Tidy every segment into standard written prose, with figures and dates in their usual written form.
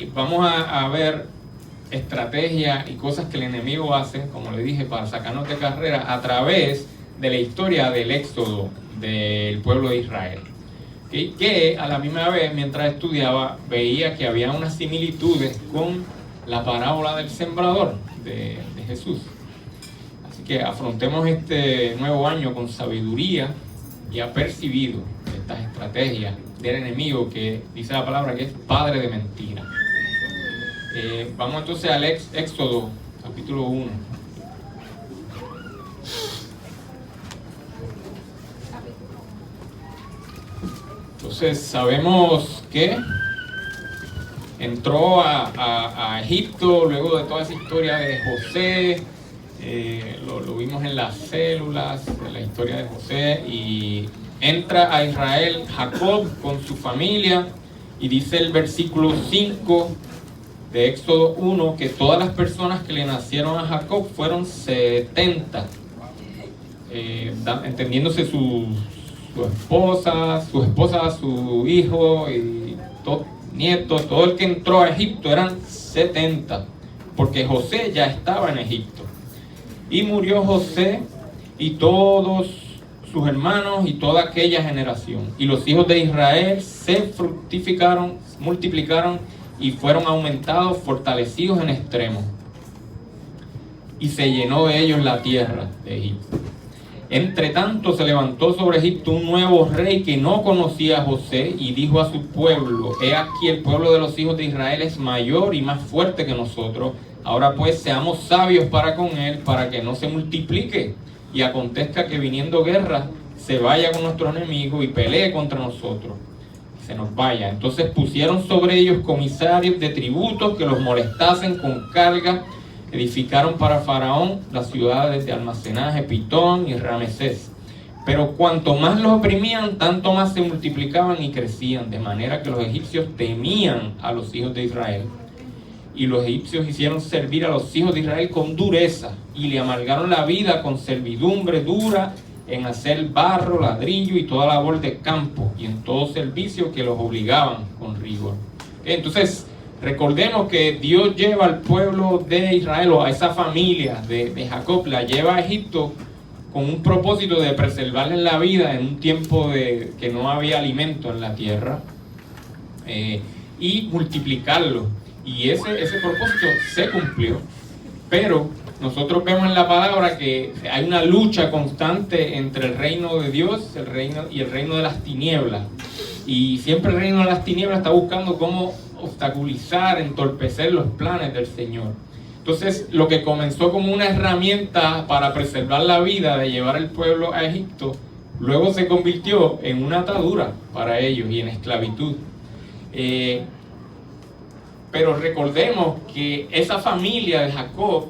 hoy vamos a ver estrategias y cosas que el enemigo hace, como le dije, para sacarnos de carrera a través de la historia del éxodo del pueblo de Israel. ¿Okay? Que a la misma vez, mientras estudiaba, veía que había unas similitudes con la parábola del sembrador de Jesús. Así que afrontemos este nuevo año con sabiduría y apercibido estas estrategias del enemigo, que dice la palabra que es padre de mentira. Vamos entonces al Éxodo, capítulo 1. Entonces sabemos que entró a Egipto luego de toda esa historia de José. Lo vimos en las células de la historia de José, y entra a Israel Jacob con su familia, y dice el versículo 5 de Éxodo 1 que todas las personas que le nacieron a Jacob fueron 70, entendiéndose su esposa, su hijo y nietos, todo el que entró a Egipto eran 70, porque José ya estaba en Egipto. Y murió José y todos sus hermanos y toda aquella generación. Y los hijos de Israel se fructificaron, multiplicaron y fueron aumentados, fortalecidos en extremo. Y se llenó de ellos la tierra de Egipto. Entre tanto se levantó sobre Egipto un nuevo rey que no conocía a José, y dijo a su pueblo: he aquí, el pueblo de los hijos de Israel es mayor y más fuerte que nosotros. Ahora pues seamos sabios para con él, para que no se multiplique y acontezca que viniendo guerra se vaya con nuestro enemigo y pelee contra nosotros, se nos vaya. Entonces pusieron sobre ellos comisarios de tributos que los molestasen con carga. Edificaron para Faraón las ciudades de almacenaje, Pitón y Ramesés. Pero cuanto más los oprimían, tanto más se multiplicaban y crecían, de manera que los egipcios temían a los hijos de Israel. Y los egipcios hicieron servir a los hijos de Israel con dureza, y le amargaron la vida con servidumbre dura en hacer barro, ladrillo y toda labor de campo, y en todo servicio que los obligaban con rigor. Entonces, recordemos que Dios lleva al pueblo de Israel, o a esa familia de Jacob, la lleva a Egipto con un propósito de preservarles la vida en un tiempo de que no había alimento en la tierra, y multiplicarlo. Y ese propósito se cumplió, pero nosotros vemos en la palabra que hay una lucha constante entre el reino de Dios el reino de las tinieblas. Y siempre el reino de las tinieblas está buscando cómo obstaculizar, entorpecer los planes del Señor. Entonces, lo que comenzó como una herramienta para preservar la vida de llevar el pueblo a Egipto, luego se convirtió en una atadura para ellos y en esclavitud. Pero recordemos que esa familia de Jacob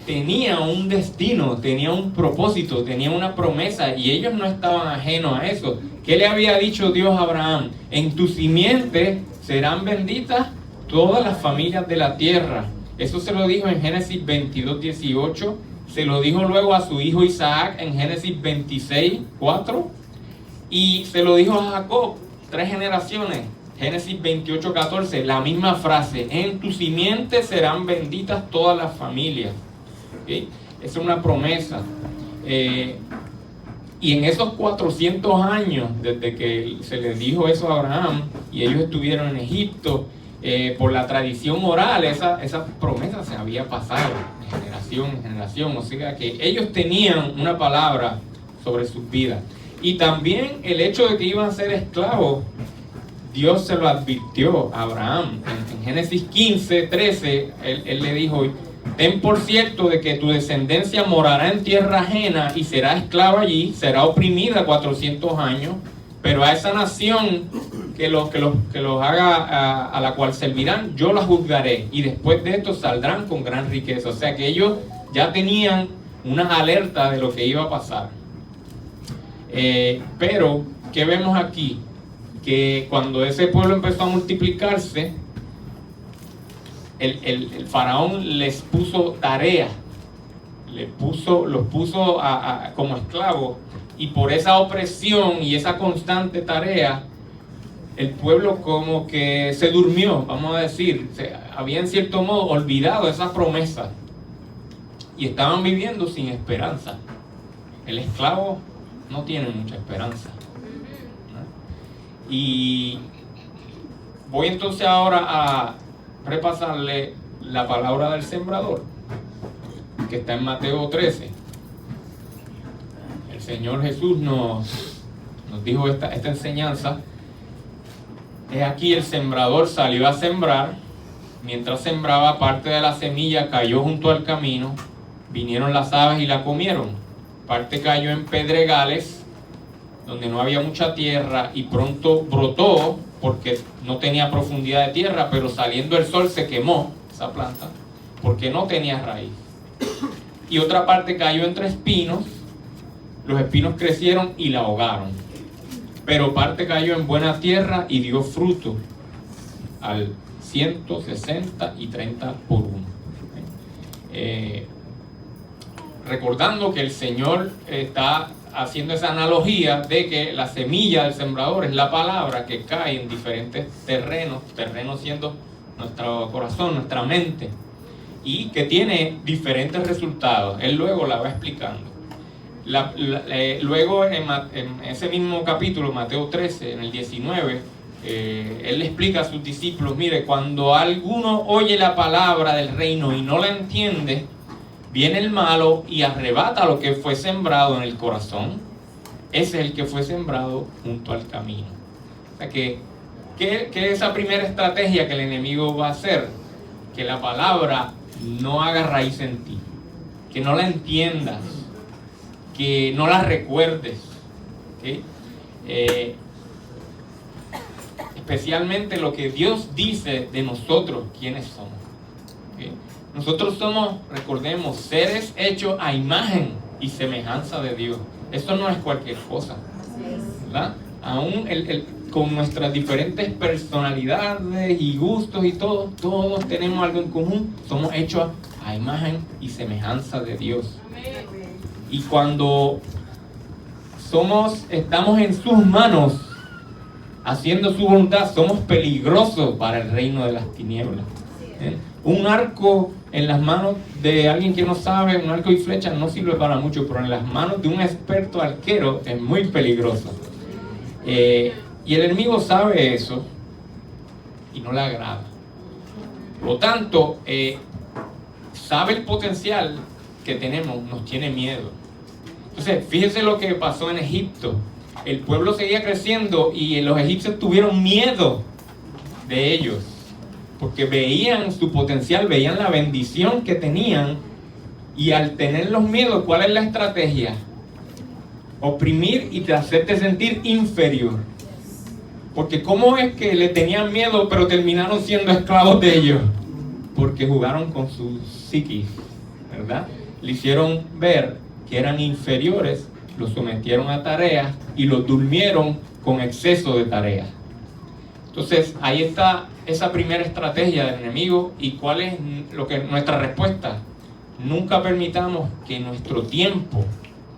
tenía un destino, tenía un propósito, tenía una promesa, y ellos no estaban ajenos a eso. ¿Qué le había dicho Dios a Abraham? En tu simiente serán benditas todas las familias de la tierra. Eso se lo dijo en Génesis 22:18. Se lo dijo luego a su hijo Isaac en Génesis 26:4. Y se lo dijo a Jacob 3 generaciones. Génesis 28:14, la misma frase: en tu simiente serán benditas todas las familias. ¿Okay? Esa es una promesa. Y en esos 400 años, desde que se les dijo eso a Abraham y ellos estuvieron en Egipto, por la tradición oral, esa promesa se había pasado de generación en generación. O sea que ellos tenían una palabra sobre sus vidas. Y también el hecho de que iban a ser esclavos, Dios se lo advirtió a Abraham. En Génesis 15:13, él le dijo: ten por cierto de que tu descendencia morará en tierra ajena y será esclava allí, será oprimida 400 años, pero a esa nación que los haga, a la cual servirán, yo la juzgaré, y después de esto saldrán con gran riqueza. O sea que ellos ya tenían una alerta de lo que iba a pasar. Pero, ¿qué vemos aquí? Que cuando ese pueblo empezó a multiplicarse, el faraón les puso tarea, los puso como esclavos, y por esa opresión y esa constante tarea, el pueblo como que se durmió, vamos a decir, había en cierto modo olvidado esa promesa y estaban viviendo sin esperanza. El esclavo no tiene mucha esperanza, ¿no? Y voy entonces ahora a repasarle la palabra del sembrador, que está en Mateo 13. El Señor Jesús nos dijo esta enseñanza. He aquí el sembrador salió a sembrar. Mientras sembraba, parte de la semilla cayó junto al camino. Vinieron las aves y la comieron. Parte cayó en pedregales, donde no había mucha tierra, y pronto brotó, porque no tenía profundidad de tierra, pero saliendo el sol se quemó esa planta, porque no tenía raíz. Y otra parte cayó entre espinos. Los espinos crecieron y la ahogaron. Pero parte cayó en buena tierra y dio fruto al 160 y 30 por uno. Recordando que el Señor está haciendo esa analogía de que la semilla del sembrador es la palabra que cae en diferentes terrenos siendo nuestro corazón, nuestra mente, y que tiene diferentes resultados. Él luego la va explicando. Luego en ese mismo capítulo, Mateo 13, en el 19, él le explica a sus discípulos: mire, cuando alguno oye la palabra del reino y no la entiende, viene el malo y arrebata lo que fue sembrado en el corazón. Ese es el que fue sembrado junto al camino. O sea que esa primera estrategia que el enemigo va a hacer, que la palabra no haga raíz en ti, que no la entiendas, que no la recuerdes, ¿okay? Especialmente lo que Dios dice de nosotros, quiénes somos, ¿okay? Nosotros somos, recordemos, seres hechos a imagen y semejanza de Dios. Esto no es cualquier cosa, ¿verdad? Aún con nuestras diferentes personalidades y gustos y todo, todos tenemos algo en común. Somos hechos a imagen y semejanza de Dios. Y cuando estamos en sus manos, haciendo su voluntad, somos peligrosos para el reino de las tinieblas. Un arco en las manos de alguien que no sabe, un arco y flecha no sirve para mucho, pero en las manos de un experto arquero es muy peligroso. Y el enemigo sabe eso y no le agrada. Por lo tanto, sabe el potencial que tenemos, nos tiene miedo. Entonces, fíjense lo que pasó en Egipto. El pueblo seguía creciendo y los egipcios tuvieron miedo de ellos, porque veían su potencial, veían la bendición que tenían, y al tener los miedos, ¿cuál es la estrategia? Oprimir y hacerte sentir inferior. Porque ¿cómo es que le tenían miedo pero terminaron siendo esclavos de ellos? Porque jugaron con su psiquis, ¿verdad? Le hicieron ver que eran inferiores, los sometieron a tareas y los durmieron con exceso de tareas. Entonces ahí está esa primera estrategia del enemigo. ¿Y cuál es nuestra respuesta? Nunca permitamos que nuestro tiempo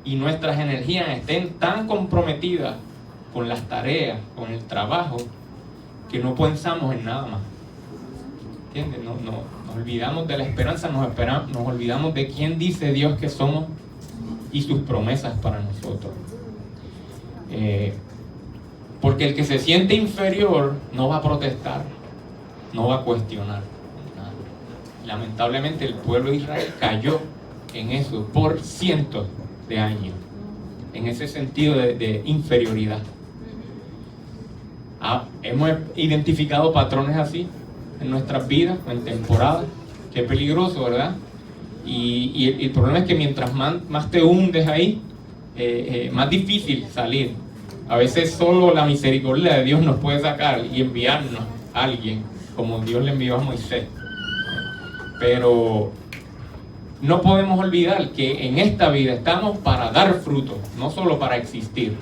y nuestras energías estén tan comprometidas con las tareas, con el trabajo, que no pensamos en nada más. ¿Entiendes? Nos olvidamos de la esperanza, nos olvidamos de quién dice Dios que somos y sus promesas para nosotros. Porque el que se siente inferior no va a protestar, no va a cuestionar nada. Lamentablemente el pueblo de Israel cayó en eso por cientos de años, en ese sentido de inferioridad. Hemos identificado patrones así en nuestras vidas, en temporadas. Qué peligroso, ¿verdad? Y el problema es que mientras más te hundes ahí, más difícil salir. A veces solo la misericordia de Dios nos puede sacar y enviarnos a alguien, como Dios le envió a Moisés. Pero no podemos olvidar que en esta vida estamos para dar fruto, no solo para existir.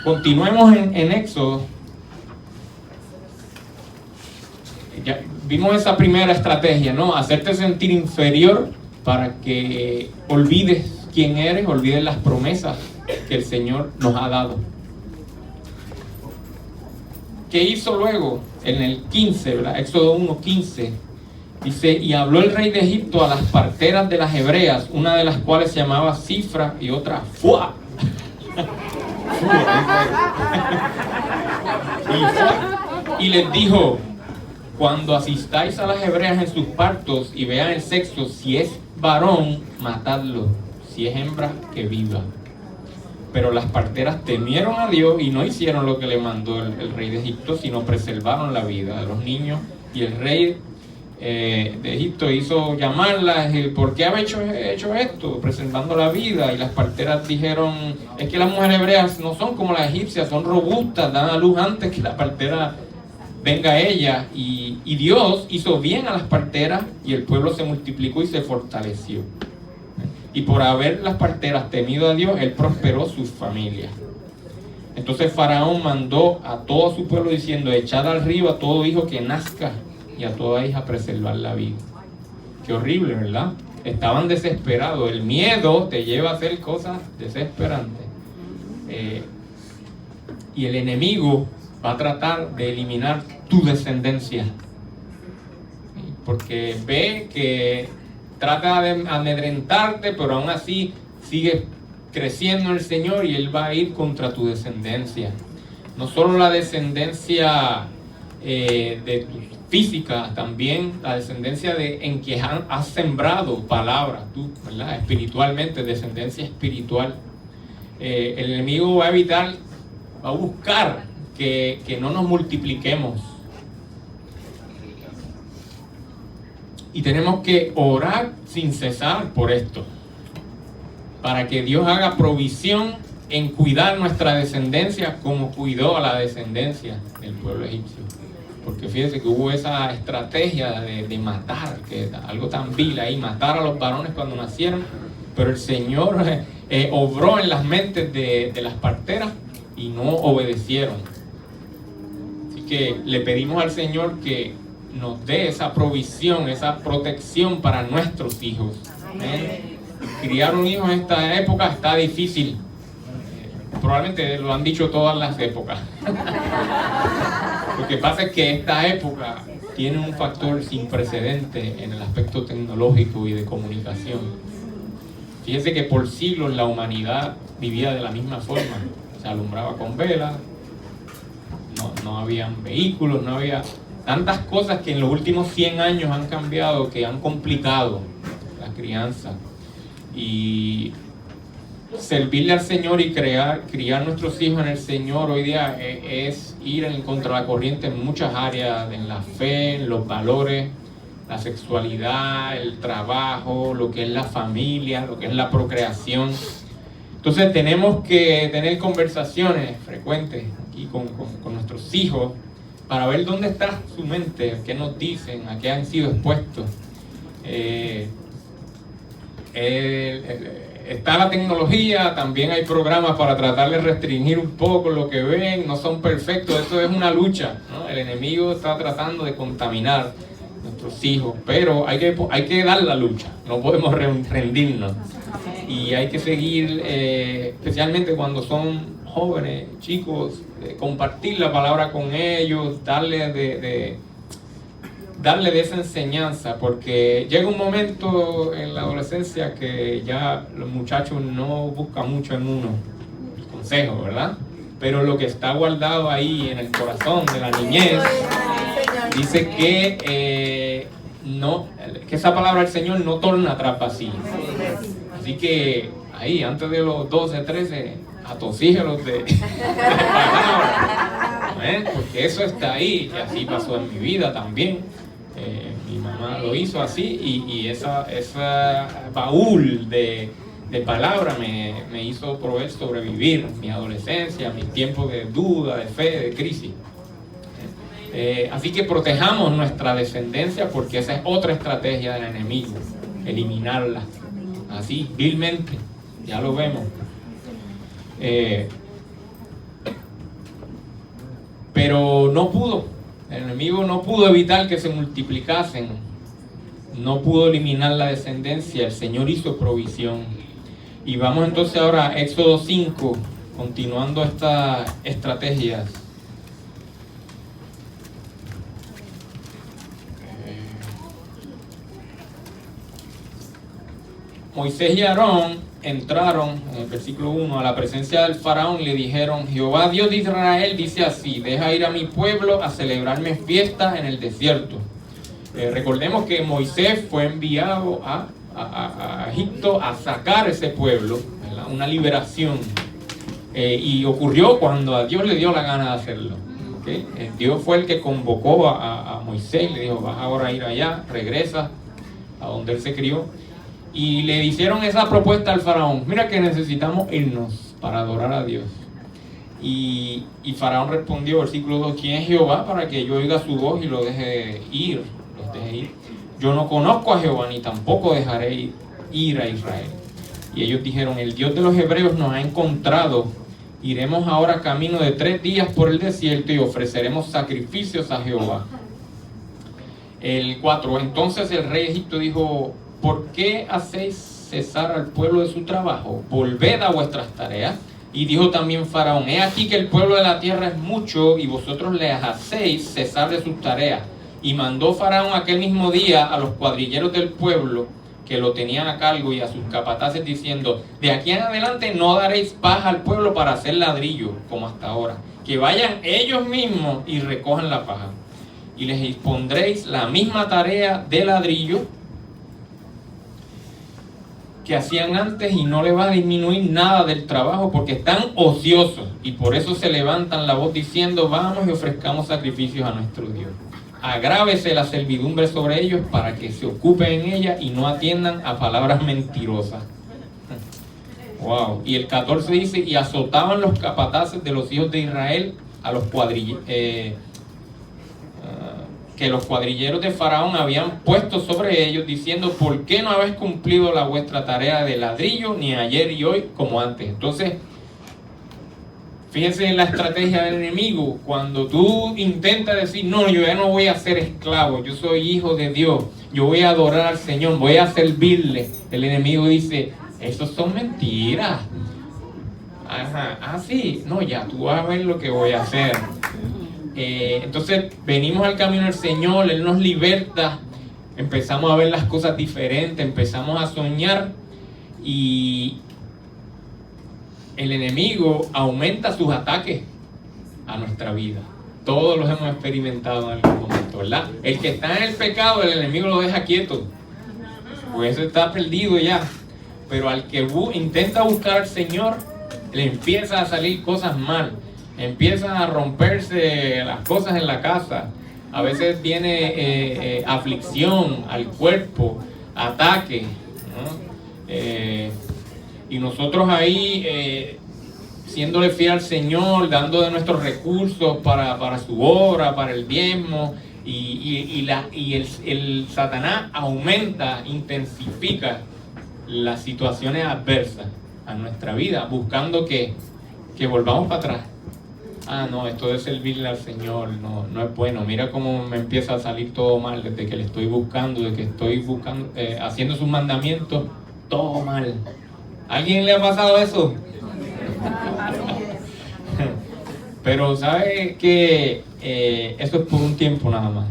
Continuemos en Éxodo. Ya vimos esa primera estrategia, ¿no? Hacerte sentir inferior para que olvides quién eres, olvides las promesas que el Señor nos ha dado. ¿qué hizo luego? En el 15, ¿verdad? Éxodo 1:15. Dice, y habló el rey de Egipto a las parteras de las hebreas, una de las cuales se llamaba Cifra y otra Fua. Y les dijo, cuando asistáis a las hebreas en sus partos y vean el sexo, si es varón, matadlo, si es hembra, que viva. Pero las parteras temieron a Dios y no hicieron lo que le mandó el rey de Egipto, sino preservaron la vida de los niños. Y el rey de Egipto hizo llamarlas, ¿por qué habéis hecho esto? Preservando la vida. Y las parteras dijeron, es que las mujeres hebreas no son como las egipcias, son robustas, dan a luz antes que la partera venga a ella. Y Dios hizo bien a las parteras y el pueblo se multiplicó y se fortaleció. Y por haber las parteras temido a Dios, Él prosperó sus familias. Entonces Faraón mandó a todo su pueblo diciendo, echad al río a todo hijo que nazca y a toda hija preservar la vida. Qué horrible, ¿verdad? Estaban desesperados. El miedo te lleva a hacer cosas desesperantes. Y el enemigo va a tratar de eliminar tu descendencia. Porque ve que trata de amedrentarte, pero aún así sigue creciendo en el Señor y Él va a ir contra tu descendencia. No solo la descendencia de tu física, también la descendencia en que has sembrado palabra, tú, ¿verdad? Espiritualmente, descendencia espiritual. El enemigo va a evitar, va a buscar que no nos multipliquemos. Y tenemos que orar sin cesar por esto, para que Dios haga provisión en cuidar nuestra descendencia como cuidó a la descendencia del pueblo egipcio. Porque fíjense que hubo esa estrategia de matar, que algo tan vil ahí, matar a los varones cuando nacieron, pero el Señor obró en las mentes de las parteras y no obedecieron. Así que le pedimos al Señor que nos dé esa provisión, esa protección para nuestros hijos. Criar un hijo en esta época está difícil. Probablemente lo han dicho todas las épocas. Lo que pasa es que esta época tiene un factor sin precedente en el aspecto tecnológico y de comunicación. Fíjense que por siglos la humanidad vivía de la misma forma. Se alumbraba con velas, no habían vehículos, no había tantas cosas que en los últimos 100 años han cambiado, que han complicado la crianza. Y servirle al Señor y criar nuestros hijos en el Señor hoy día es ir en contra la corriente en muchas áreas, en la fe, en los valores, la sexualidad, el trabajo, lo que es la familia, lo que es la procreación. Entonces tenemos que tener conversaciones frecuentes aquí con nuestros hijos para ver dónde está su mente, qué nos dicen, a qué han sido expuestos. Está la tecnología, también hay programas para tratar de restringir un poco lo que ven, no son perfectos, esto es una lucha, ¿no? El enemigo está tratando de contaminar nuestros hijos, pero hay que dar la lucha, no podemos rendirnos. Y hay que seguir, especialmente cuando son jóvenes, chicos, compartir la palabra con ellos, darle de esa enseñanza, porque llega un momento en la adolescencia que ya los muchachos no buscan mucho en uno el consejo, ¿verdad? Pero lo que está guardado ahí en el corazón de la niñez dice que esa palabra del Señor no torna atrás vacía. Así que ahí, antes de los 12, 13, atosígelos de palabra, porque eso está ahí, y así pasó en mi vida también. Mi mamá lo hizo así, y esa baúl de palabra me hizo poder sobrevivir mi adolescencia, mis tiempos de duda, de fe, de crisis. Así que protejamos nuestra descendencia, porque esa es otra estrategia del enemigo, eliminarla así vilmente, ya lo vemos. Pero no pudo, el enemigo no pudo evitar que se multiplicasen, no pudo eliminar la descendencia, el Señor hizo provisión. Y vamos entonces ahora a Éxodo 5, continuando estas estrategias. Moisés y Aarón entraron, en el versículo 1, a la presencia del faraón y le dijeron: Jehová Dios de Israel dice así: deja ir a mi pueblo a celebrarme fiestas en el desierto. Recordemos que Moisés fue enviado a Egipto a sacar ese pueblo, ¿verdad? Una liberación. Y ocurrió cuando a Dios le dio la gana de hacerlo. ¿Okay? Dios fue el que convocó a Moisés, le dijo: vas ahora a ir allá, regresa a donde él se crió. Y le hicieron esa propuesta al faraón: mira que necesitamos irnos para adorar a Dios. Y Faraón respondió, versículo 2: ¿quién es Jehová para que yo oiga su voz y los deje ir? Yo no conozco a Jehová, ni tampoco dejaré ir a Israel. Y ellos dijeron: el Dios de los hebreos nos ha encontrado. Iremos ahora camino de 3 días por el desierto y ofreceremos sacrificios a Jehová. El 4: entonces el rey de Egipto dijo: ¿por qué hacéis cesar al pueblo de su trabajo? Volved a vuestras tareas. Y dijo también Faraón: he aquí que el pueblo de la tierra es mucho y vosotros les hacéis cesar de sus tareas. Y mandó Faraón aquel mismo día a los cuadrilleros del pueblo que lo tenían a cargo y a sus capataces, diciendo: de aquí en adelante no daréis paja al pueblo para hacer ladrillo como hasta ahora, que vayan ellos mismos y recojan la paja, y les impondréis la misma tarea de ladrillo que hacían antes, y no le va a disminuir nada del trabajo, porque están ociosos, y por eso se levantan la voz diciendo: vamos y ofrezcamos sacrificios a nuestro Dios. Agrávese la servidumbre sobre ellos para que se ocupen en ella y no atiendan a palabras mentirosas. Wow. Y el 14 dice: y azotaban los capataces de los hijos de Israel a los que los cuadrilleros de Faraón habían puesto sobre ellos, diciendo: ¿por qué no habéis cumplido la vuestra tarea de ladrillo, ni ayer y hoy como antes? Entonces, fíjense en la estrategia del enemigo. Cuando tú intentas decir: no, yo ya no voy a ser esclavo, yo soy hijo de Dios, yo voy a adorar al Señor, voy a servirle, el enemigo dice: eso son mentiras. Ajá, sí, no, ya tú vas a ver lo que voy a hacer. Entonces venimos al camino del Señor, Él nos liberta, empezamos a ver las cosas diferentes, empezamos a soñar, y el enemigo aumenta sus ataques a nuestra vida. Todos los hemos experimentado en algún momento, ¿verdad? El que está en el pecado, el enemigo lo deja quieto, pues eso está perdido ya. Pero al que intenta buscar al Señor, le empieza a salir cosas mal, empiezan a romperse las cosas en la casa. A veces viene aflicción al cuerpo, ataque, ¿no? Y nosotros ahí, siéndole fiel al Señor, dando de nuestros recursos para su obra, para el diezmo, y el Satanás aumenta, intensifica las situaciones adversas a nuestra vida, buscando que volvamos para atrás. No, esto de servirle al Señor no es bueno. Mira cómo me empieza a salir todo mal desde que le estoy buscando, desde que estoy buscando, haciendo sus mandamientos, todo mal. ¿A alguien le ha pasado eso? Pero sabe que eso es por un tiempo nada más.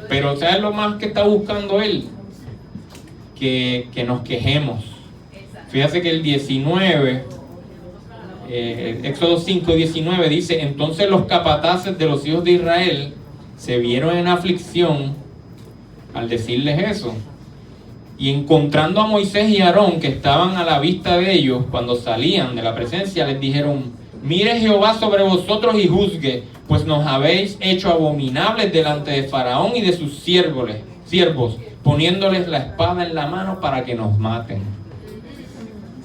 Pero ¿sabes lo más que está buscando él? Que nos quejemos. Fíjate que el 19, Éxodo 5:19 dice: entonces los capataces de los hijos de Israel se vieron en aflicción al decirles eso, y encontrando a Moisés y Aarón, que estaban a la vista de ellos cuando salían de la presencia, les dijeron: mire Jehová sobre vosotros y juzgue, pues nos habéis hecho abominables delante de Faraón y de sus siervos, poniéndoles la espada en la mano para que nos maten.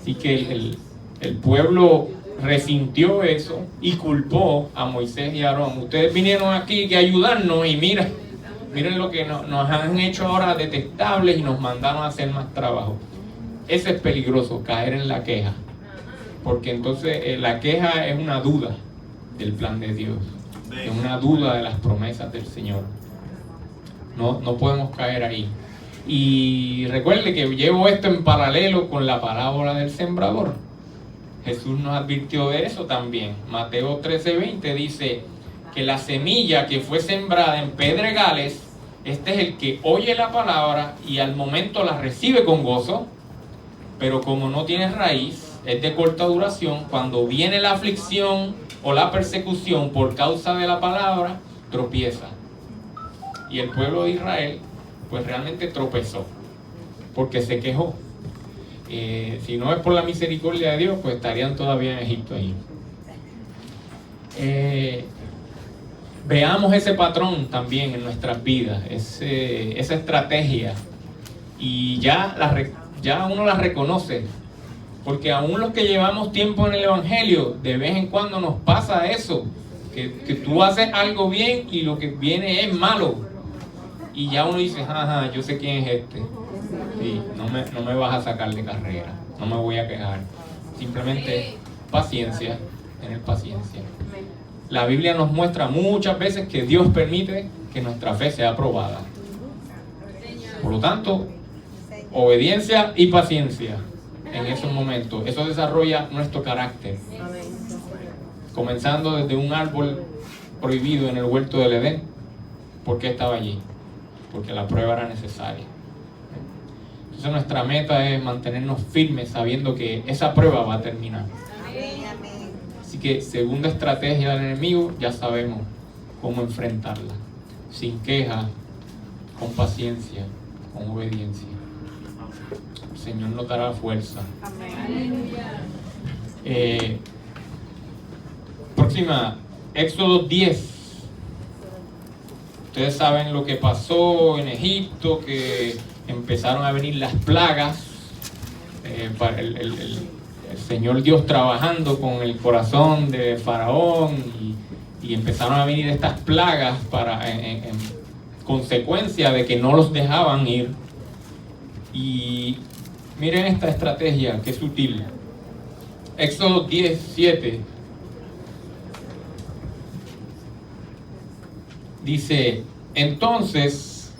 Así que el pueblo resintió eso y culpó a Moisés y Aarón. Ustedes vinieron aquí a ayudarnos y miren lo que nos han hecho ahora detestables, y nos mandaron a hacer más trabajo. Ese es peligroso, caer en la queja, porque entonces la queja es una duda del plan de Dios, es una duda de las promesas del Señor. No podemos caer ahí. Y recuerde que llevo esto en paralelo con la parábola del sembrador. Jesús nos advirtió de eso también. Mateo 13:20 dice que la semilla que fue sembrada en pedregales Este es el que oye la palabra y al momento la recibe con gozo, pero como no tiene raíz, es de corta duración. Cuando viene la aflicción o la persecución por causa de la palabra, tropieza. Y el pueblo de Israel pues realmente tropezó porque se quejó. Si no es por la misericordia de Dios, pues estarían todavía en Egipto ahí. Veamos ese patrón también en nuestras vidas, esa estrategia, y ya uno la reconoce, porque aún los que llevamos tiempo en el Evangelio, de vez en cuando nos pasa eso, que tú haces algo bien y lo que viene es malo, y ya uno dice, ajá, yo sé quién es este, sí, no me vas a sacar de carrera, no me voy a quejar, simplemente paciencia, tener paciencia. La Biblia nos muestra muchas veces que Dios permite que nuestra fe sea probada. Por lo tanto, obediencia y paciencia en esos momentos. Eso desarrolla nuestro carácter. Comenzando desde un árbol prohibido en el huerto del Edén. ¿Por qué estaba allí? Porque la prueba era necesaria. Entonces nuestra meta es mantenernos firmes sabiendo que esa prueba va a terminar. Así que segunda estrategia del enemigo, ya sabemos cómo enfrentarla. Sin queja, con paciencia, con obediencia. El Señor nos dará fuerza. Próxima, Éxodo 10. Ustedes saben lo que pasó en Egipto, que empezaron a venir las plagas. El Señor Dios trabajando con el corazón de Faraón y empezaron a venir estas plagas en consecuencia de que no los dejaban ir. Y miren esta estrategia que es sutil. Éxodo 10:7 dice: entonces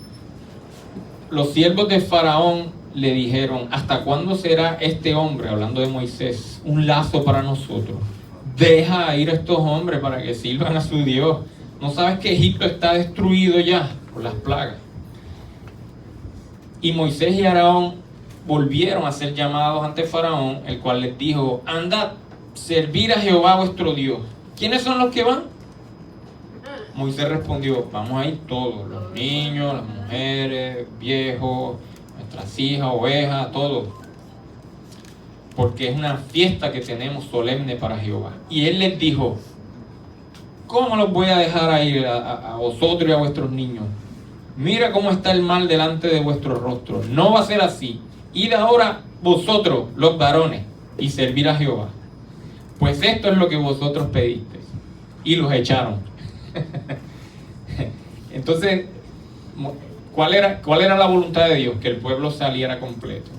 los siervos de Faraón le dijeron, ¿hasta cuándo será este hombre, hablando de Moisés, un lazo para nosotros? Deja ir a estos hombres para que sirvan a su Dios. ¿No sabes que Egipto está destruido ya por las plagas? Y Moisés y Aarón volvieron a ser llamados ante Faraón, el cual les dijo, andad, servir a Jehová vuestro Dios. ¿Quiénes son los que van? Moisés respondió, vamos a ir todos, los niños, las mujeres, viejos, nuestras hijas, ovejas, todo, porque es una fiesta que tenemos solemne para Jehová. Y él les dijo, ¿cómo los voy a dejar ir a vosotros y a vuestros niños? Mira cómo está el mal delante de vuestros rostros. No va a ser así. Id ahora vosotros, los varones, y servir a Jehová. Pues esto es lo que vosotros pedisteis. Y los echaron. Entonces, ¿cuál era la voluntad de Dios? Que el pueblo saliera completo.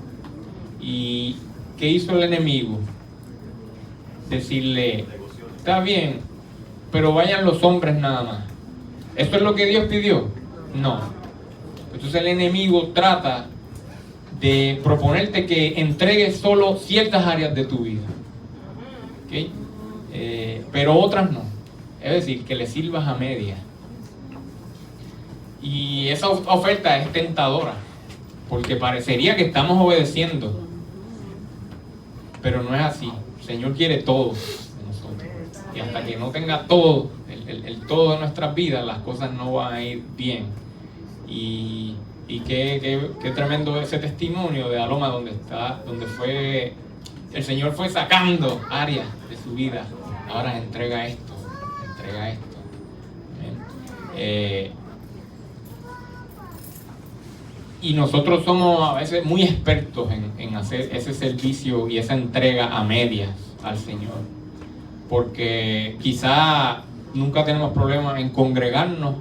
¿Y qué hizo el enemigo? Decirle, está bien, pero vayan los hombres nada más. ¿Esto es lo que Dios pidió? No. Entonces el enemigo trata de proponerte que entregues solo ciertas áreas de tu vida, ¿okay? Pero otras no. Es decir, que le sirvas a media. Y esa oferta es tentadora, porque parecería que estamos obedeciendo, pero no es así. El Señor quiere todo de nosotros. Y hasta que no tenga todo, el todo de nuestras vidas, las cosas no van a ir bien. Y qué tremendo ese testimonio de Aloma, donde fue, el Señor fue sacando áreas de su vida. Ahora entrega esto. Y nosotros somos a veces muy expertos en hacer ese servicio y esa entrega a medias al Señor, porque quizá nunca tenemos problemas en congregarnos,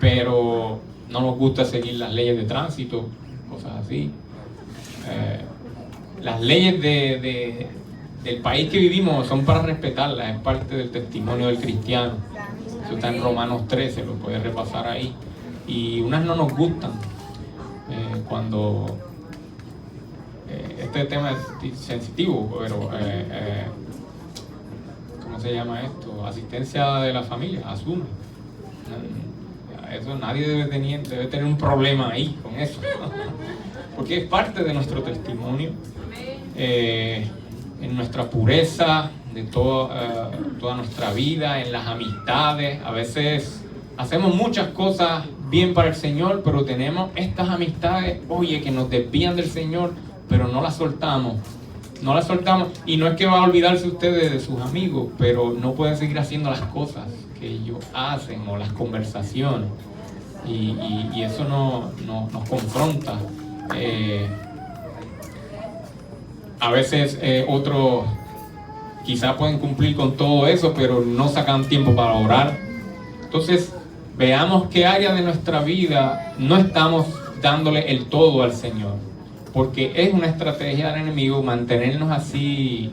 pero no nos gusta seguir las leyes de tránsito, cosas así. Las leyes del país que vivimos son para respetarlas, es parte del testimonio del cristiano. Eso está en Romanos 13, lo puedes repasar ahí. Y unas no nos gustan. Cuando este tema es sensitivo, pero ¿cómo se llama esto? Asistencia de la familia, asume. Eso nadie debe tener un problema ahí con eso. Porque es parte de nuestro testimonio. En nuestra pureza, de toda nuestra vida, en las amistades. A veces hacemos muchas cosas bien para el Señor, pero tenemos estas amistades, oye, que nos desvían del Señor, pero no las soltamos. No las soltamos. Y no es que va a olvidarse ustedes de sus amigos, pero no pueden seguir haciendo las cosas que ellos hacen o las conversaciones. Y eso nos confronta. A veces otros quizás pueden cumplir con todo eso, pero no sacan tiempo para orar. Entonces, veamos qué área de nuestra vida no estamos dándole el todo al Señor. Porque es una estrategia del enemigo mantenernos así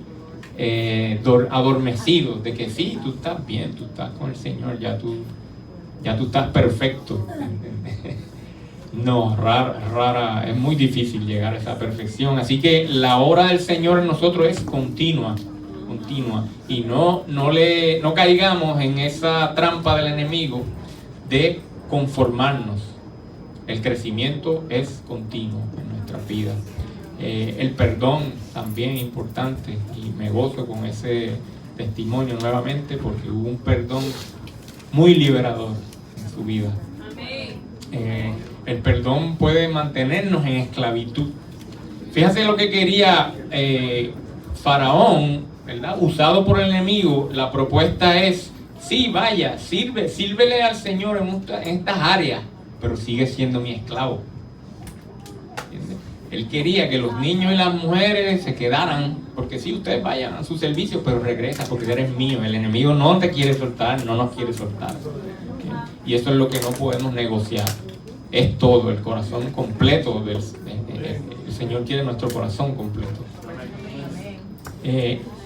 adormecidos, de que sí, tú estás bien, tú estás con el Señor, ya tú estás perfecto. No, rara, es muy difícil llegar a esa perfección. Así que la obra del Señor en nosotros es continua. Y no caigamos en esa trampa del enemigo de conformarnos. El crecimiento es continuo en nuestra vida. El perdón también es importante, y me gozo con ese testimonio nuevamente, porque hubo un perdón muy liberador en su vida. El perdón puede mantenernos en esclavitud. Fíjense lo que quería Faraón, ¿verdad? Usado por el enemigo. La propuesta es: sí, vaya, sírvele al Señor en estas áreas, pero sigue siendo mi esclavo. ¿Entiendes? Él quería que los niños y las mujeres se quedaran, porque sí, ustedes vayan a su servicio, pero regresa porque eres mío. El enemigo no te quiere soltar, no nos quiere soltar. ¿Okay? Y eso es lo que no podemos negociar. Es todo, el corazón completo. El Señor quiere nuestro corazón completo.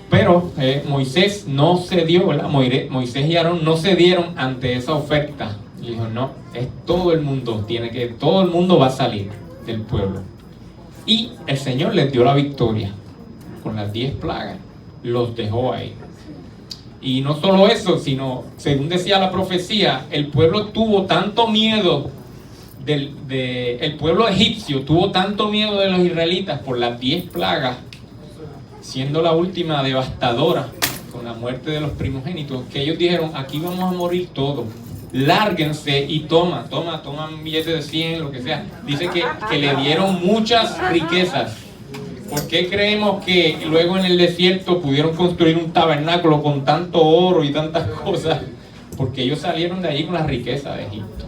Pero Moisés no cedió, ¿verdad? Moisés y Aarón no cedieron ante esa oferta. Y dijo: no, es todo el mundo, todo el mundo va a salir del pueblo. Y el Señor les dio la victoria con las 10 plagas, los dejó ahí. Y no solo eso, sino, según decía la profecía, el pueblo tuvo tanto miedo el pueblo egipcio tuvo tanto miedo de los israelitas por las 10 plagas, siendo la última devastadora con la muerte de los primogénitos, que ellos dijeron: aquí vamos a morir todos, lárguense y toman un billete de 100, lo que sea. Dice que le dieron muchas riquezas. ¿Por qué creemos que luego en el desierto pudieron construir un tabernáculo con tanto oro y tantas cosas? Porque ellos salieron de allí con la riqueza de Egipto.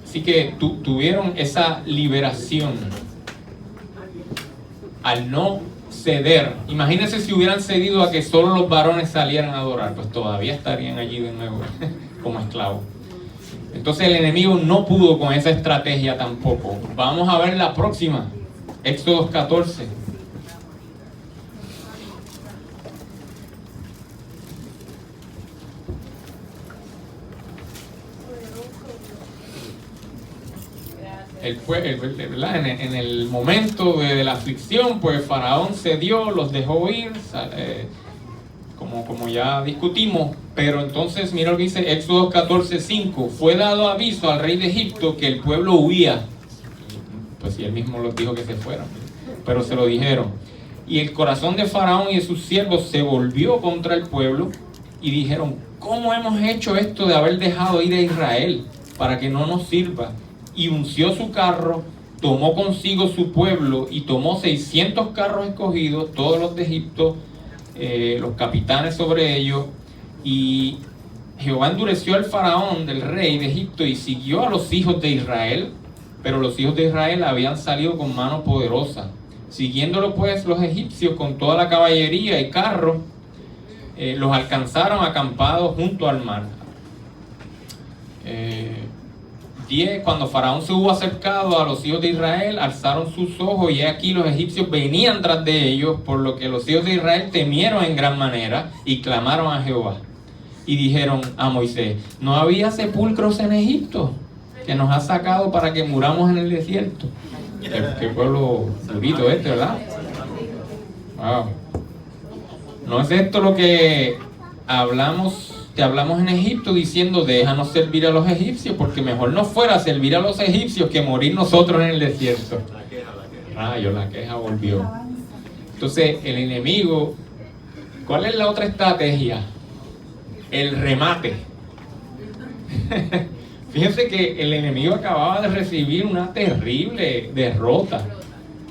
Así que tuvieron esa liberación al no ceder. Imagínense si hubieran cedido a que solo los varones salieran a adorar, pues todavía estarían allí de nuevo como esclavos. Entonces el enemigo no pudo con esa estrategia tampoco. Vamos a ver la próxima, Éxodo 14. En el momento de la aflicción, pues Faraón cedió, los dejó ir, como ya discutimos. Pero entonces mira lo que dice Éxodo 14:5: fue dado aviso al rey de Egipto que el pueblo huía. Pues si él mismo los dijo que se fueran, pero se lo dijeron. Y el corazón de Faraón y de sus siervos se volvió contra el pueblo, y dijeron: ¿cómo hemos hecho esto de haber dejado ir a Israel para que no nos sirva? Y unció su carro, tomó consigo su pueblo, y tomó 600 carros escogidos, todos los de Egipto, los capitanes sobre ellos. Y Jehová endureció al Faraón, del rey de Egipto, y siguió a los hijos de Israel. Pero los hijos de Israel habían salido con mano poderosa. Siguiéndolo pues los egipcios con toda la caballería y carros, los alcanzaron acampados junto al mar. 10. Cuando Faraón se hubo acercado a los hijos de Israel, alzaron sus ojos, y he aquí los egipcios venían tras de ellos, por lo que los hijos de Israel temieron en gran manera y clamaron a Jehová. Y dijeron a Moisés: ¿no había sepulcros en Egipto, que nos ha sacado para que muramos en el desierto? Qué pueblo durito ¿verdad? Wow. ¿No es esto lo que te hablamos en Egipto diciendo, déjanos servir a los egipcios, porque mejor nos fuera servir a los egipcios que morir nosotros en el desierto. La queja volvió. Entonces el enemigo, ¿cuál es la otra estrategia? El remate. Fíjense que el enemigo acababa de recibir una terrible derrota,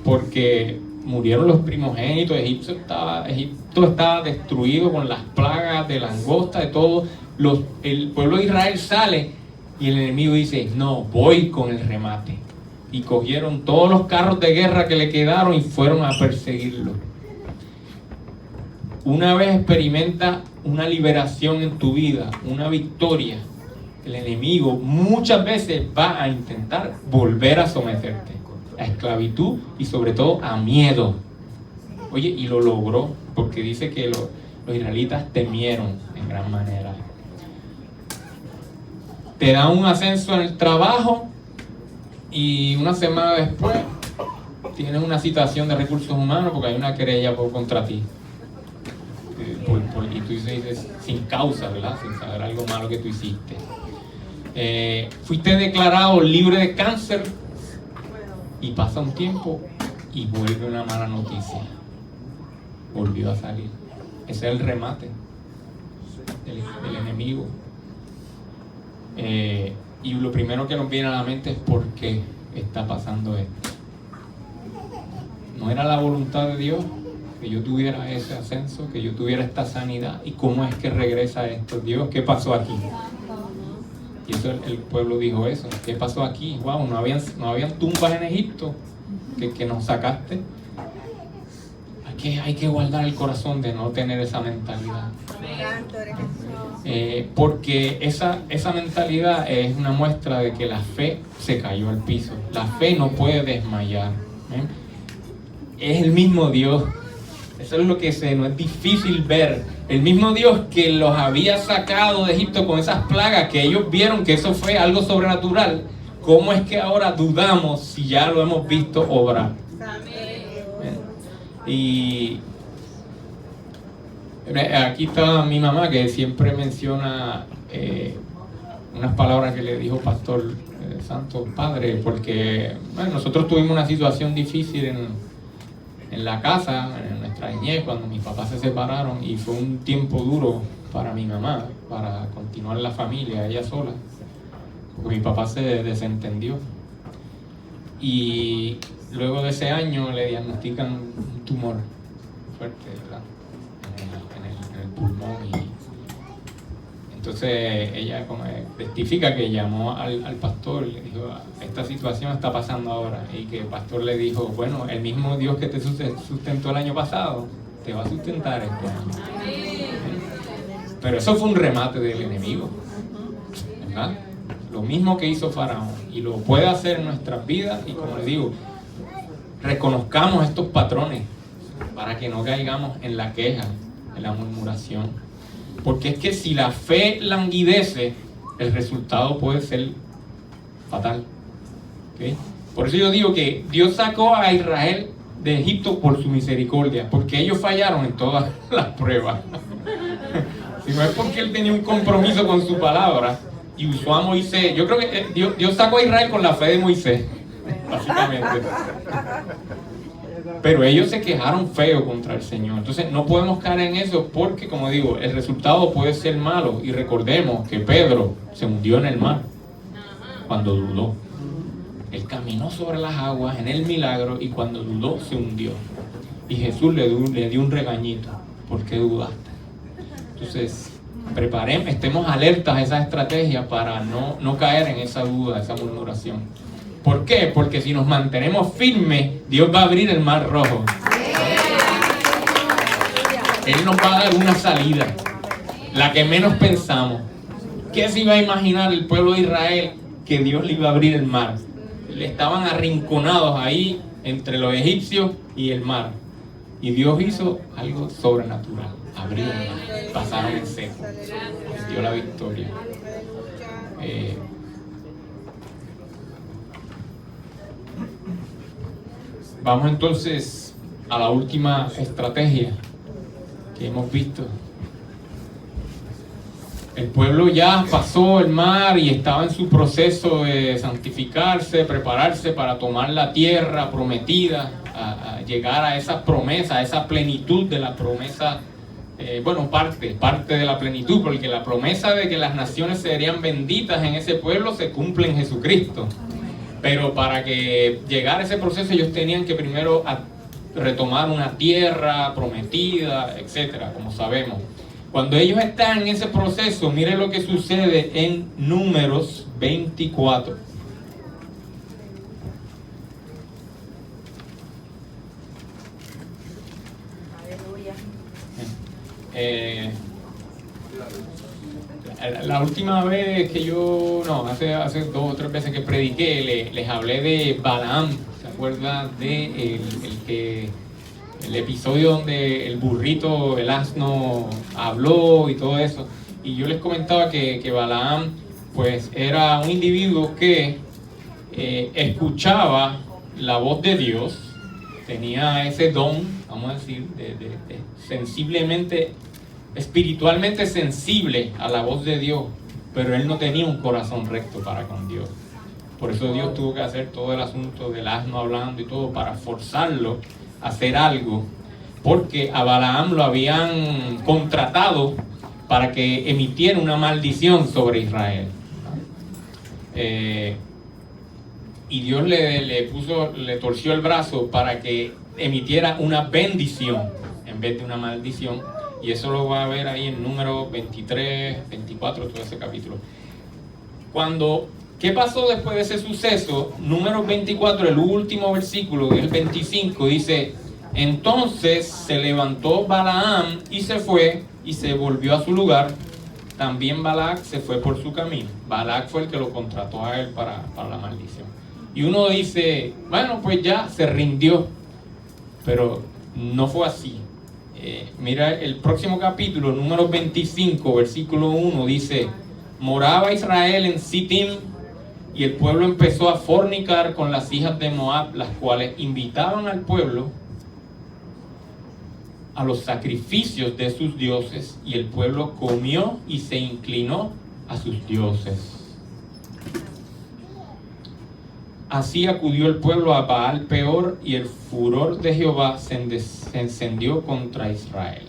porque murieron los primogénitos. Egipto estaba destruido con las plagas de langosta, de todo. El pueblo de Israel sale y el enemigo dice, no, voy con el remate. Y cogieron todos los carros de guerra que le quedaron y fueron a perseguirlo. Una vez experimenta una liberación en tu vida, una victoria, el enemigo muchas veces va a intentar volver a someterte a esclavitud y sobre todo a miedo. Oye, y lo logró, porque dice que los israelitas temieron en gran manera. Te da un ascenso en el trabajo y una semana después tienes una citación de recursos humanos porque hay una querella contra ti. Y tú dices sin causa, ¿verdad? Sin saber algo malo que tú hiciste. Fuiste declarado libre de cáncer y pasa un tiempo y vuelve una mala noticia. Volvió a salir. Ese es el remate del enemigo. Y lo primero que nos viene a la mente es por qué está pasando esto. No era la voluntad de Dios que yo tuviera ese ascenso, que yo tuviera esta sanidad. ¿Y cómo es que regresa esto? Dios, ¿qué pasó aquí? Y eso el pueblo dijo eso. ¿Qué pasó aquí? Wow, no habían tumbas en Egipto que nos sacaste. Hay que guardar el corazón de no tener esa mentalidad. Porque esa mentalidad es una muestra de que la fe se cayó al piso. La fe no puede desmayar. Es el mismo Dios. Eso es lo que no es difícil ver. El mismo Dios que los había sacado de Egipto con esas plagas, que ellos vieron que eso fue algo sobrenatural. ¿Cómo es que ahora dudamos si ya lo hemos visto obrar? Y aquí está mi mamá, que siempre menciona unas palabras que le dijo Pastor Santo Padre, porque nosotros tuvimos una situación difícil en la casa, en nuestra niñez, cuando mis papás se separaron, y fue un tiempo duro para mi mamá, para continuar la familia, ella sola, porque mi papá se desentendió. Y luego de ese año le diagnostican un tumor fuerte, ¿verdad? En el pulmón. Y entonces ella testifica que llamó al pastor y le dijo, esta situación está pasando ahora. Y que el pastor le dijo, bueno, el mismo Dios que te sustentó el año pasado te va a sustentar este año. Pero eso fue un remate del enemigo, ¿verdad? Lo mismo que hizo Faraón, y lo puede hacer en nuestras vidas. Y como les digo, reconozcamos estos patrones para que no caigamos en la queja, en la murmuración, porque es que si la fe languidece, el resultado puede ser fatal. ¿Okay? Por eso yo digo que Dios sacó a Israel de Egipto por su misericordia, porque ellos fallaron en todas las pruebas. Si no es porque Él tenía un compromiso con su palabra y usó a Moisés. Yo creo que Dios sacó a Israel con la fe de Moisés, básicamente. Pero ellos se quejaron feo contra el Señor. Entonces no podemos caer en eso, porque, como digo, el resultado puede ser malo. Y recordemos que Pedro se hundió en el mar cuando dudó. Él caminó sobre las aguas en el milagro, y cuando dudó se hundió. Y Jesús le dio un regañito. ¿Por qué dudaste? Entonces, estemos alertas a esa estrategia para no caer en esa duda, esa murmuración. ¿Por qué? Porque si nos mantenemos firmes, Dios va a abrir el mar rojo. Él nos va a dar una salida, la que menos pensamos. ¿Qué se iba a imaginar el pueblo de Israel que Dios le iba a abrir el mar? Estaban arrinconados ahí entre los egipcios y el mar. Y Dios hizo algo sobrenatural. Abrió el mar, pasaron en seco, les dio la victoria. Vamos entonces a la última estrategia que hemos visto. El pueblo ya pasó el mar y estaba en su proceso de santificarse, prepararse para tomar la tierra prometida, a llegar a esa promesa, a esa plenitud de la promesa. Parte de la plenitud, porque la promesa de que las naciones serían benditas en ese pueblo se cumple en Jesucristo. Pero para que llegara ese proceso ellos tenían que primero retomar una tierra prometida, etcétera, como sabemos. Cuando ellos están en ese proceso, miren lo que sucede en Números 24. La última vez que hace 2 o 3 veces que prediqué, les hablé de Balaam. ¿Se acuerdan de el episodio donde el burrito, el asno, habló y todo eso? Y yo les comentaba que Balaam pues era un individuo que escuchaba la voz de Dios, tenía ese don, vamos a decir, de sensiblemente, espiritualmente sensible a la voz de Dios, pero él no tenía un corazón recto para con Dios. Por eso Dios tuvo que hacer todo el asunto del asno hablando y todo para forzarlo a hacer algo, porque a Balaam lo habían contratado para que emitiera una maldición sobre Israel. Y Dios le torció el brazo para que emitiera una bendición en vez de una maldición. Y eso lo va a ver ahí en Números 23, 24, todo ese capítulo. ¿Qué pasó después de ese suceso? Números 24, el último versículo, el 25, dice: entonces se levantó Balaam y se fue y se volvió a su lugar. También Balac se fue por su camino. Balac fue el que lo contrató a él para la maldición. Y uno dice, bueno, pues ya se rindió. Pero no fue así. Mira el próximo capítulo, Números 25, versículo 1, dice: moraba Israel en Sittim, y el pueblo empezó a fornicar con las hijas de Moab, las cuales invitaban al pueblo a los sacrificios de sus dioses, y el pueblo comió y se inclinó a sus dioses. Así acudió el pueblo a Baal Peor, y el furor de Jehová se encendió contra Israel.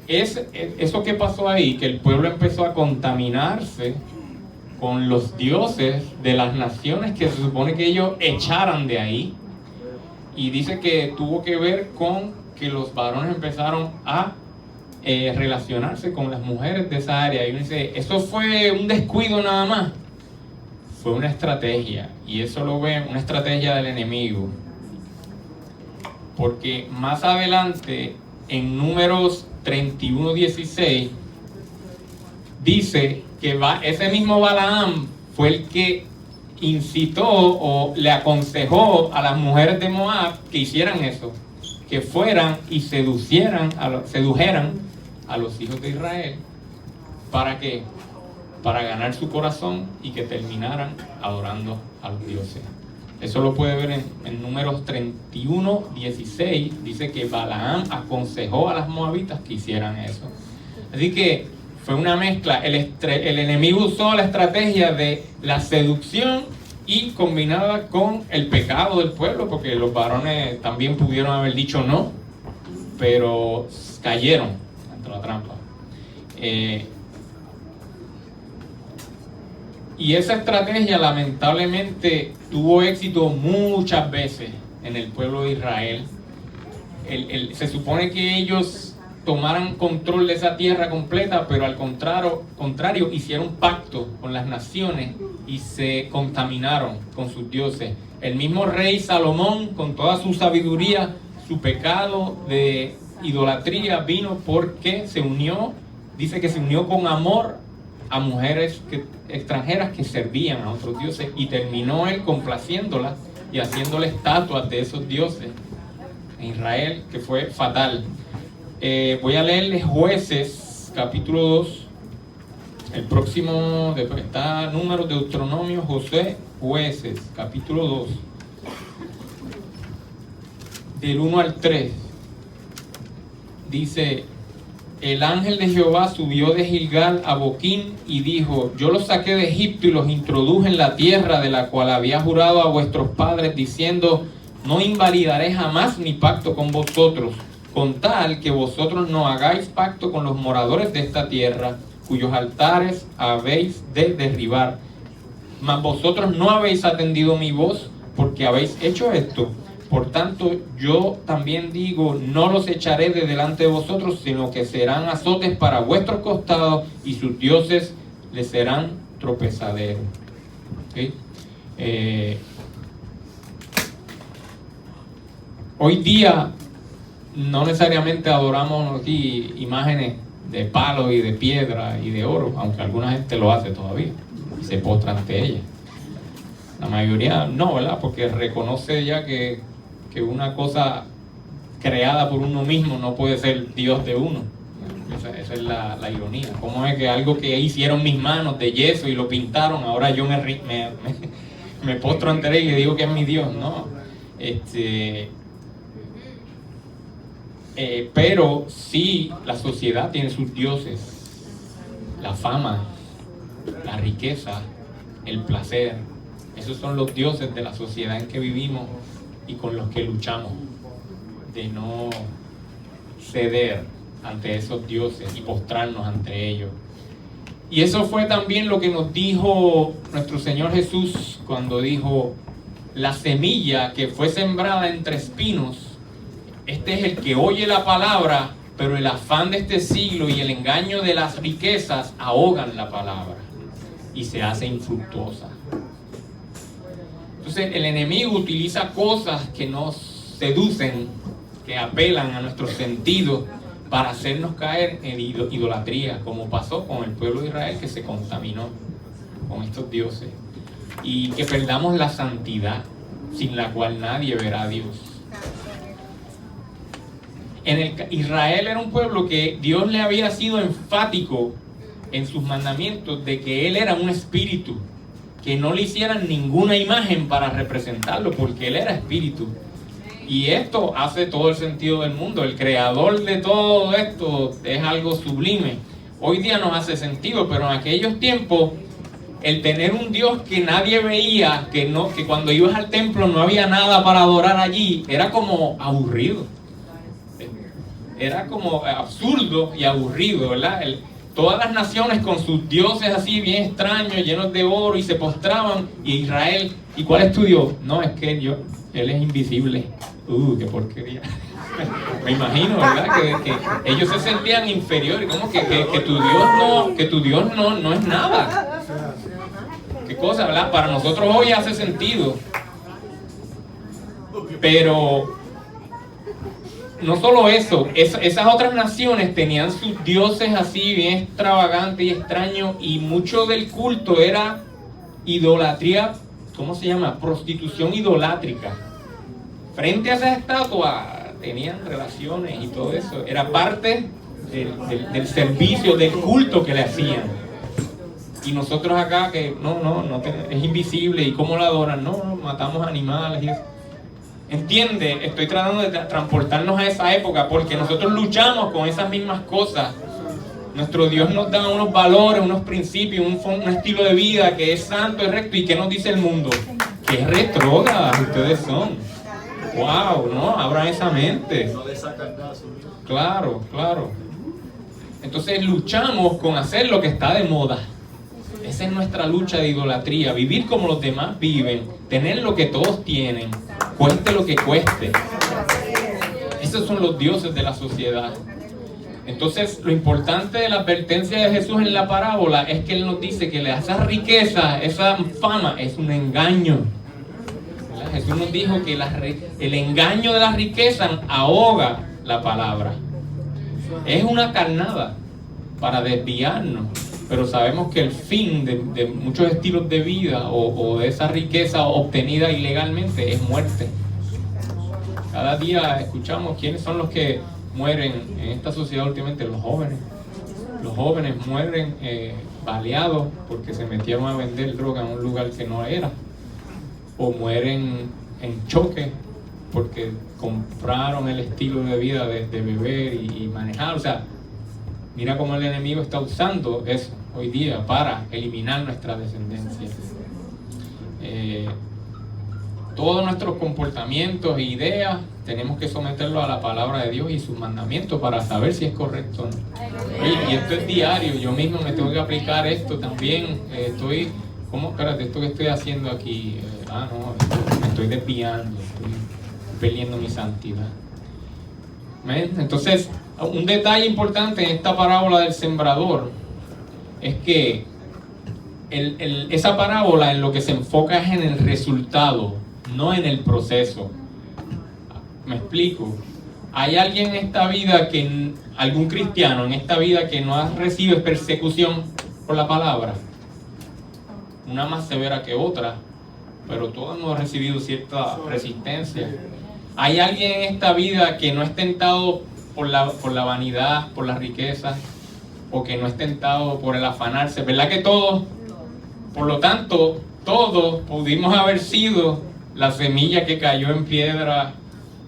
Eso que pasó ahí, que el pueblo empezó a contaminarse con los dioses de las naciones que se supone que ellos echaran de ahí. Y dice que tuvo que ver con que los varones empezaron a relacionarse con las mujeres de esa área. Y uno dice, ¿eso fue un descuido nada más? Fue una estrategia, y eso lo ve, una estrategia del enemigo. Porque más adelante, en Números 31:16, dice que ese mismo Balaam fue el que incitó o le aconsejó a las mujeres de Moab que hicieran eso, que fueran y sedujeran a los hijos de Israel. ¿Para qué? Para ganar su corazón y que terminaran adorando a los dioses. Eso lo puede ver en Números 31:16. Dice que Balaam aconsejó a las moabitas que hicieran eso. Así que fue una mezcla. El enemigo usó la estrategia de la seducción y combinada con el pecado del pueblo, porque los varones también pudieron haber dicho no, pero cayeron ante la trampa. Y esa estrategia lamentablemente tuvo éxito muchas veces en el pueblo de Israel. Se supone que ellos tomaran control de esa tierra completa, pero al contrario hicieron pacto con las naciones y se contaminaron con sus dioses. El mismo rey Salomón, con toda su sabiduría, su pecado de idolatría vino porque dice que se unió con amor a mujeres extranjeras que servían a otros dioses, y terminó él complaciéndolas y haciéndole estatuas de esos dioses en Israel, que fue fatal. Voy a leerles Jueces capítulo 2. El próximo, después está Números, Deuteronomio, Josué, Jueces capítulo 2, del 1 al 3. Dice: el ángel de Jehová subió de Gilgal a Boquim y dijo: yo los saqué de Egipto y los introduje en la tierra de la cual había jurado a vuestros padres, diciendo: no invalidaré jamás mi pacto con vosotros, con tal que vosotros no hagáis pacto con los moradores de esta tierra, cuyos altares habéis de derribar. Mas vosotros no habéis atendido mi voz, porque habéis hecho esto. Por tanto, yo también digo: no los echaré de delante de vosotros, sino que serán azotes para vuestros costados, y sus dioses les serán tropezaderos. ¿Okay? Hoy día no necesariamente adoramos aquí imágenes de palo y de piedra y de oro, aunque alguna gente lo hace todavía y se postra ante ella. La mayoría no, ¿verdad? Porque reconoce ya que una cosa creada por uno mismo no puede ser Dios de uno. Esa es la ironía. ¿Cómo es que algo que hicieron mis manos de yeso y lo pintaron, ahora yo me postro ante él y digo que es mi Dios? No. Pero sí, la sociedad tiene sus dioses: la fama, la riqueza, el placer. Esos son los dioses de la sociedad en que vivimos y con los que luchamos, de no ceder ante esos dioses y postrarnos ante ellos. Y eso fue también lo que nos dijo nuestro Señor Jesús cuando dijo: la semilla que fue sembrada entre espinos, este es el que oye la palabra, pero el afán de este siglo y el engaño de las riquezas ahogan la palabra y se hace infructuosa. Entonces el enemigo utiliza cosas que nos seducen, que apelan a nuestros sentidos, para hacernos caer en idolatría, como pasó con el pueblo de Israel, que se contaminó con estos dioses, y que perdamos la santidad, sin la cual nadie verá a Dios. Israel era un pueblo que Dios le había sido enfático en sus mandamientos de que Él era un espíritu, que no le hicieran ninguna imagen para representarlo, porque Él era espíritu. Y esto hace todo el sentido del mundo. El creador de todo esto es algo sublime. Hoy día nos hace sentido, pero en aquellos tiempos, el tener un Dios que nadie veía, que cuando ibas al templo no había nada para adorar allí, era como aburrido. Era como absurdo y aburrido, ¿verdad? Todas las naciones con sus dioses así bien extraños, llenos de oro, y se postraban. Y Israel: ¿y cuál es tu Dios? No, es que Él es invisible. Qué porquería. Me imagino, ¿verdad? Que ellos se sentían inferiores. ¿Cómo que tu Dios no es nada? Qué cosa, ¿verdad? Para nosotros hoy hace sentido. Pero no solo eso, esas otras naciones tenían sus dioses así bien extravagantes y extraños, y mucho del culto era idolatría. ¿Cómo se llama? Prostitución idolátrica. Frente a esas estatuas tenían relaciones y todo eso. Era parte del servicio, del culto que le hacían. Y nosotros acá que es invisible. ¿Y cómo la adoran? No, matamos animales y eso. ¿Entiende? Estoy tratando de transportarnos a esa época, porque nosotros luchamos con esas mismas cosas. Nuestro Dios nos da unos valores, unos principios, un estilo de vida que es santo, es recto. ¿Y qué nos dice el mundo? ¡Qué retrógradas ustedes son! ¡Wow! ¿No? Abran esa mente. Claro. Entonces luchamos con hacer lo que está de moda. Esa es nuestra lucha de idolatría. Vivir como los demás viven. Tener lo que todos tienen. Cueste lo que cueste. Esos son los dioses de la sociedad. Entonces, lo importante de la advertencia de Jesús en la parábola es que Él nos dice que esa riqueza, esa fama, es un engaño. ¿Verdad? Jesús nos dijo que el engaño de la riqueza ahoga la palabra. Es una carnada para desviarnos. Pero sabemos que el fin de muchos estilos de vida o de esa riqueza obtenida ilegalmente es muerte. Cada día escuchamos quiénes son los que mueren en esta sociedad últimamente. Los jóvenes. Los jóvenes mueren baleados porque se metieron a vender droga en un lugar que no era. O mueren en choque porque compraron el estilo de vida de beber y manejar. O sea, Mira cómo el enemigo está usando eso hoy día para eliminar nuestra descendencia. Todos nuestros comportamientos e ideas tenemos que someterlos a la palabra de Dios y sus mandamientos para saber si es correcto o no. Oye, y esto es diario, yo mismo me tengo que aplicar esto también. Espérate, esto que estoy haciendo aquí, me estoy desviando, estoy perdiendo mi santidad. ¿Ven? Entonces, un detalle importante en esta parábola del sembrador es que esa parábola en lo que se enfoca es en el resultado, no en el proceso. Me explico. Hay alguien en esta vida algún cristiano en esta vida que no ha recibido persecución por la palabra, una más severa que otra, pero todos hemos recibido cierta resistencia. Hay alguien en esta vida que no es tentado por la vanidad, por la riqueza, o que no es tentado por el afanarse. ¿Verdad que todos? Por lo tanto, todos pudimos haber sido la semilla que cayó en piedra,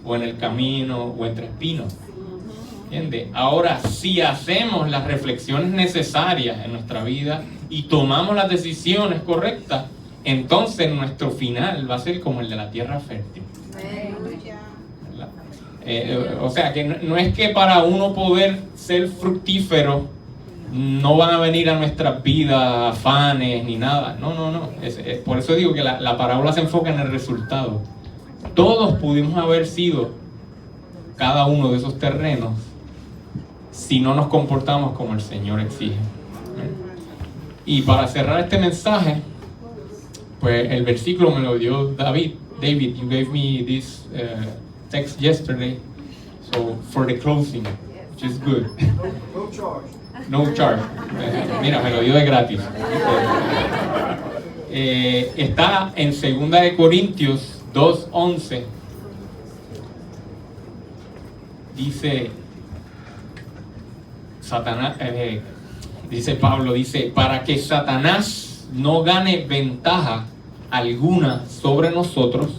o en el camino, o entre espinos. ¿Entiendes? Ahora, si hacemos las reflexiones necesarias en nuestra vida y tomamos las decisiones correctas, entonces nuestro final va a ser como el de la tierra fértil. O sea, que no es que para uno poder ser fructífero no van a venir a nuestras vidas afanes ni nada. No. Por eso digo que la parábola se enfoca en el resultado. Todos pudimos haber sido cada uno de esos terrenos si no nos comportamos como el Señor exige. Y para cerrar este mensaje, pues el versículo me lo dio David. David, you gave me this text yesterday, so for the closing, which is good. No charge. No charge. Mira, me lo dio de gratis. Está en 2 de Corintios 2:11. Dice Satanás, dice Pablo, para que Satanás no gane ventaja alguna sobre nosotros,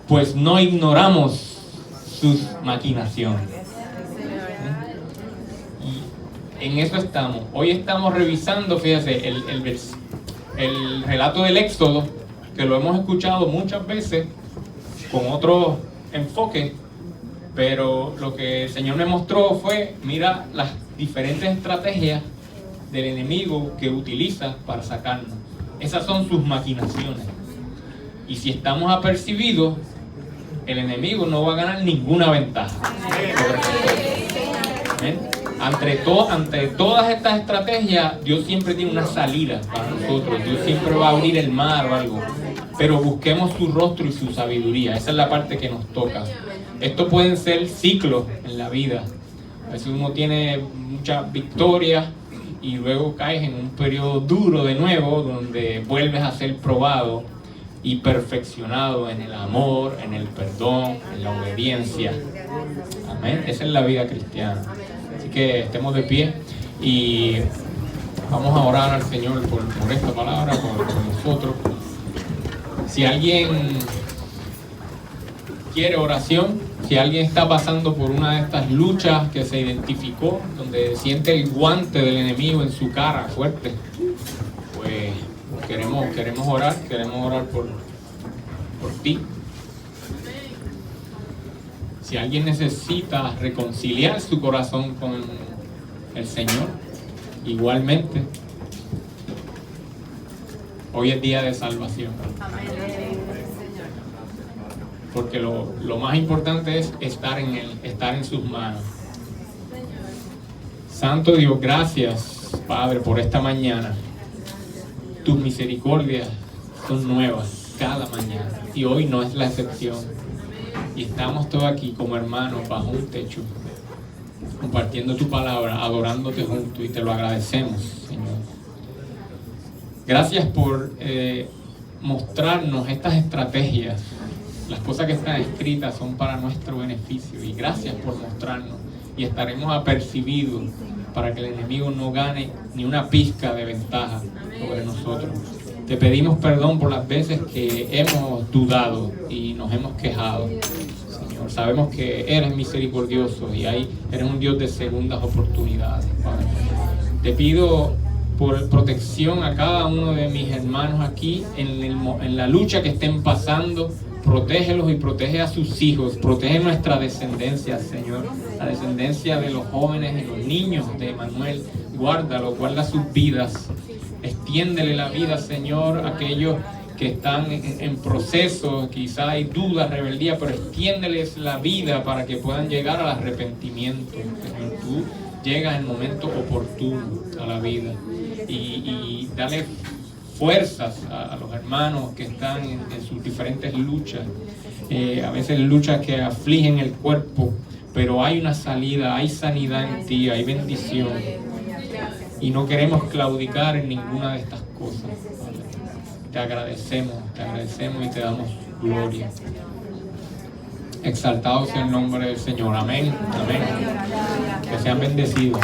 pues no ignoramos sus maquinaciones. Y en eso estamos. Hoy estamos revisando, fíjate, el relato del Éxodo, que lo hemos escuchado muchas veces con otro enfoque, pero lo que el Señor me mostró fue, mira las diferentes estrategias del enemigo que utiliza para sacarnos. Esas son sus maquinaciones. Y si estamos apercibidos, el enemigo no va a ganar ninguna ventaja sobre nosotros. Ante todas estas estrategias, Dios siempre tiene una salida para nosotros. Dios siempre va a abrir el mar o algo. Pero busquemos su rostro y su sabiduría. Esa es la parte que nos toca. Estos pueden ser ciclos en la vida. A veces uno tiene muchas victorias y luego caes en un periodo duro de nuevo, donde vuelves a ser probado y perfeccionado en el amor, en el perdón, en la obediencia. Amén. Esa es la vida cristiana. Así que estemos de pie y vamos a orar al Señor por esta palabra, por nosotros. Si alguien quiere oración, si alguien está pasando por una de estas luchas que se identificó, donde siente el guante del enemigo en su cara fuerte, pues queremos orar por ti. Si alguien necesita reconciliar su corazón con el Señor, igualmente, hoy es día de salvación. Porque lo más importante es estar en sus manos. Santo Dios, gracias, Padre, por esta mañana. Tus misericordias son nuevas cada mañana y hoy no es la excepción. Y estamos todos aquí como hermanos bajo un techo, compartiendo tu palabra, adorándote juntos, y te lo agradecemos, Señor. Gracias por mostrarnos estas estrategias. Las cosas que están escritas son para nuestro beneficio, y gracias por mostrarnos, y estaremos apercibidos para que el enemigo no gane ni una pizca de ventaja sobre nosotros. Te pedimos perdón por las veces que hemos dudado y nos hemos quejado, Señor. Señor. Sabemos que eres misericordioso y eres un Dios de segundas oportunidades, Padre. Te pido por protección a cada uno de mis hermanos aquí en la lucha que estén pasando. Protégelos y protege a sus hijos, protege nuestra descendencia, Señor, la descendencia de los jóvenes y los niños de Emanuel. Guárdalos, guarda sus vidas, extiéndele la vida, Señor, a aquellos que están en proceso, quizá hay dudas, rebeldía, pero extiéndeles la vida para que puedan llegar al arrepentimiento. Señor, tú llegas en el momento oportuno a la vida y dale fuerzas a los hermanos que están en sus diferentes luchas, a veces luchas que afligen el cuerpo, pero hay una salida, hay sanidad en ti, hay bendición, y no queremos claudicar en ninguna de estas cosas. Te agradecemos y te damos gloria. Exaltado sea el nombre del Señor. Amén. Amén. Que sean bendecidos.